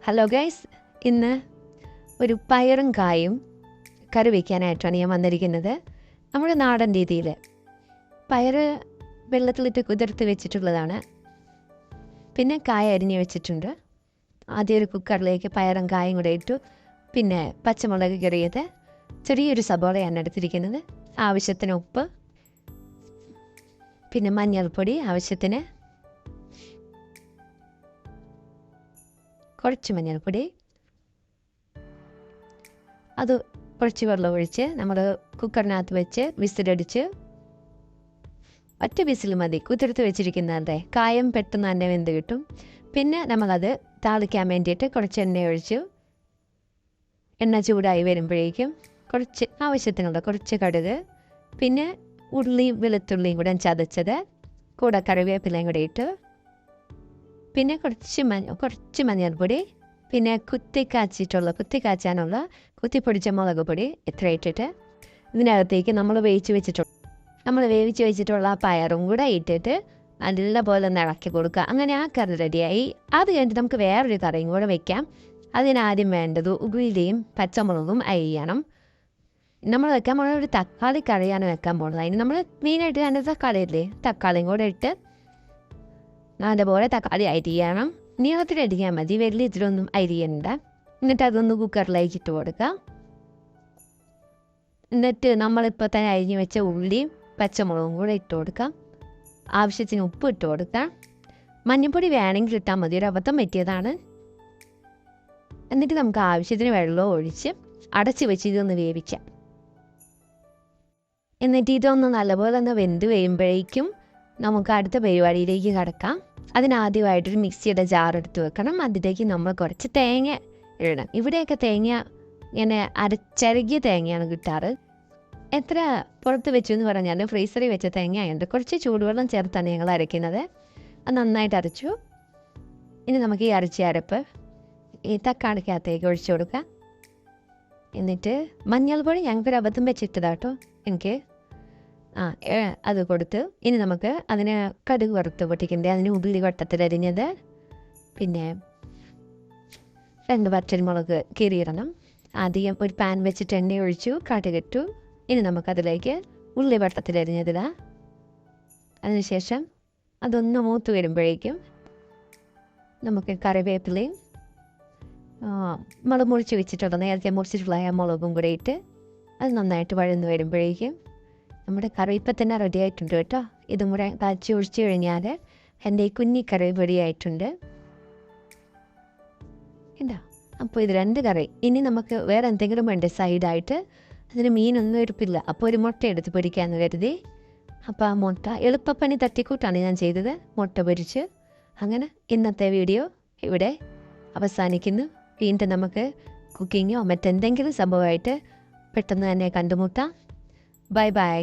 Hello guys, ഇന്ന് ഒരു പയറും കായും കറി വയ്ക്കാനായിട്ടാണ് ഞാൻ വന്നിരിക്കുന്നത്. നമ്മുടെ നാടൻ രീതിയിൽ പയർ വെള്ളത്തിലിട്ട് കുതിർത്ത് വെച്ചിട്ടുള്ളതാണ്. പിന്നെ കായ അരിഞ്ഞ് വെച്ചിട്ടുണ്ട്. ആദ്യം ഒരു കുക്കറിലേക്ക് പയറും കായും കൂടെ ഇട്ടു. പിന്നെ പച്ചമുളക് കറിയത്, ചെറിയൊരു സബോളയാണ് എടുത്തിരിക്കുന്നത്, ആവശ്യത്തിന് ഉപ്പ്, പിന്നെ മഞ്ഞൾപ്പൊടി ആവശ്യത്തിന്, കുറച്ച് മഞ്ഞൾപ്പൊടി, അത് കുറച്ച് വെള്ളം ഒഴിച്ച് നമ്മൾ കുക്കറിനകത്ത് വെച്ച് വിസിലടിച്ച് ഒറ്റ വിസിൽ മതി. കുതിർത്ത് വെച്ചിരിക്കുന്നതല്ലേ, കായം പെട്ടെന്ന് തന്നെ വെന്ത് കിട്ടും. പിന്നെ നമ്മളത് താളിക്കാൻ വേണ്ടിയിട്ട് കുറച്ച് എണ്ണ ഒഴിച്ചു. എണ്ണ ചൂടായി വരുമ്പോഴേക്കും കുറച്ച് ആവശ്യത്തിനുള്ള കുറച്ച് കടുക്, പിന്നെ ഉള്ളിയും വെളുത്തുള്ളിയും കൂടെ ചതച്ചത്, കൂടെ കറിവേപ്പിലയും കൂടെ ഇട്ട്, പിന്നെ കുറച്ച് മഞ്ഞൾപ്പൊടി, പിന്നെ കുത്തിക്കാച്ചാനുള്ള കുത്തിപ്പൊടിച്ച മുളക് പൊടി ഇത്ര ഇട്ടിട്ട് ഇതിനകത്തേക്ക് നമ്മൾ വേവിച്ച് വെച്ചിട്ടുള്ള പയറും കൂടെ ഇട്ടിട്ട് നല്ലപോലെ ഒന്ന് ഇളക്കി കൊടുക്കുക. അങ്ങനെ ആ കറി റെഡിയായി. അത് കഴിഞ്ഞിട്ട് നമുക്ക് വേറൊരു കറിയും കൂടെ വെക്കാം. അതിനാദ്യം വേണ്ടത് ഉള്ളിയും പച്ചമുളകും അരിയണം. നമ്മൾ വെക്കാൻ പോകുന്ന ഒരു തക്കാളി കറിയാണ് വെക്കാൻ പോകുന്നത്. അതിന് നമ്മൾ മെയിനായിട്ട് വേണ്ടത് തക്കാളിയല്ലേ, തക്കാളിയും കൂടെ ഇട്ട് നല്ലപോലെ തക്കാളി അരിയണം. നീളത്തിൽ അരിയാൻ മതി, വലിയ ഇതിലൊന്നും അരിയണ്ട. എന്നിട്ട് അതൊന്ന് കുക്കറിലേക്ക് ഇട്ട് കൊടുക്കുക. എന്നിട്ട് നമ്മളിപ്പോൾ തന്നെ അരിഞ്ഞ് വെച്ച ഉള്ളിയും പച്ചമുളകും കൂടെ ഇട്ട് കൊടുക്കാം. ആവശ്യത്തിന് ഉപ്പ് ഇട്ട് കൊടുക്കാം. മഞ്ഞൾപ്പൊടി വേണമെങ്കിൽ ഇട്ടാൽ മതി, ഒരു അബദ്ധം പറ്റിയതാണ്. എന്നിട്ട് നമുക്ക് ആവശ്യത്തിന് വെള്ളം ഒഴിച്ച് അടച്ച് വെച്ച് ഇതൊന്ന് വേവിക്കാം. എന്നിട്ട് ഇതൊന്ന് നല്ലപോലെ ഒന്ന് വെന്ത് വരുമ്പോഴേക്കും നമുക്ക് അടുത്ത പരിപാടിയിലേക്ക് കടക്കാം. അതിനാദ്യമായിട്ടൊരു മിക്സിയുടെ ജാർ എടുത്ത് വെക്കണം. അതിലേക്ക് നമ്മൾ കുറച്ച് തേങ്ങ ഇടണം. ഇവിടെയൊക്കെ തേങ്ങ ഇങ്ങനെ അരച്ചരകിയ തേങ്ങയാണ് കിട്ടാറ്. എത്ര പുറത്ത് വെച്ചു എന്ന് പറഞ്ഞാൽ ഫ്രീസറിൽ വെച്ച തേങ്ങയുണ്ട്. കുറച്ച് ചൂടുവെള്ളം ചേർത്താണ് ഞങ്ങൾ അരയ്ക്കുന്നത്. അത് നന്നായിട്ട് അരച്ചു. ഇനി നമുക്ക് ഈ അരച്ച അരപ്പ് ഈ തക്കാളിക്കകത്തേക്ക് ഒഴിച്ചു കൊടുക്കാം. എന്നിട്ട് മഞ്ഞൾപ്പൊടി ഞങ്ങൾക്കൊരു അബദ്ധം വെച്ചിട്ടതാട്ടോ എനിക്ക്, അത് കൊടുത്ത് ഇനി നമുക്ക് അതിന് കടുക് വറുത്ത് പൊട്ടിക്കണ്ടേ. അതിന് ഉള്ളി വട്ടത്തിലരിഞ്ഞത്, പിന്നെ 2 വറ്റൽമുളക് കീറിയിടണം. ആദ്യം ഒരു പാൻ വെച്ചിട്ട് എണ്ണ ഒഴിച്ചു, കടുകിട്ടു. ഇനി നമുക്കതിലേക്ക് ഉള്ളി വട്ടത്തിലരിഞ്ഞതിടാം. അതിനുശേഷം അതൊന്ന് മൂത്ത് വരുമ്പോഴേക്കും നമുക്ക് കറിവേപ്പിലയും മുളക് മുറിച്ച് വെച്ചിട്ടുള്ള നേരത്തെ മുറിച്ചിട്ടുള്ള മുളകും കൂടെ ഇട്ട് അത് നന്നായിട്ട് വഴന്ന് വരുമ്പോഴേക്കും നമ്മുടെ കറി ഇപ്പം തന്നെ റെഡി ആയിട്ടുണ്ട് കേട്ടോ. ഇതും കൂടെ കാച്ചി ഒഴിച്ച് കഴിഞ്ഞാൽ എൻ്റെ ഈ കുഞ്ഞിക്കറി റെഡി ആയിട്ടുണ്ട്. ഉണ്ടോ? അപ്പോൾ ഇത് 2 കറി. ഇനി നമുക്ക് വേറെ എന്തെങ്കിലും വേണ്ടേ സൈഡായിട്ട്? അതിന് മീനൊന്നും എടുപ്പില്ല. അപ്പോൾ ഒരു മുട്ട എടുത്ത് പൊരിക്കാമെന്ന് കരുതി. അപ്പോൾ ആ മുട്ട എളുപ്പപ്പണി തട്ടിക്കൂട്ടാണ് ഞാൻ ചെയ്തത്, മുട്ട പൊരിച്ച്. അങ്ങനെ ഇന്നത്തെ വീഡിയോ ഇവിടെ അവസാനിക്കുന്നു. വീണ്ടും നമുക്ക് കുക്കിങ്ങോ മറ്റെന്തെങ്കിലും സംഭവമായിട്ട് പെട്ടെന്ന് തന്നെ കണ്ടുമുട്ടാം. Bye bye.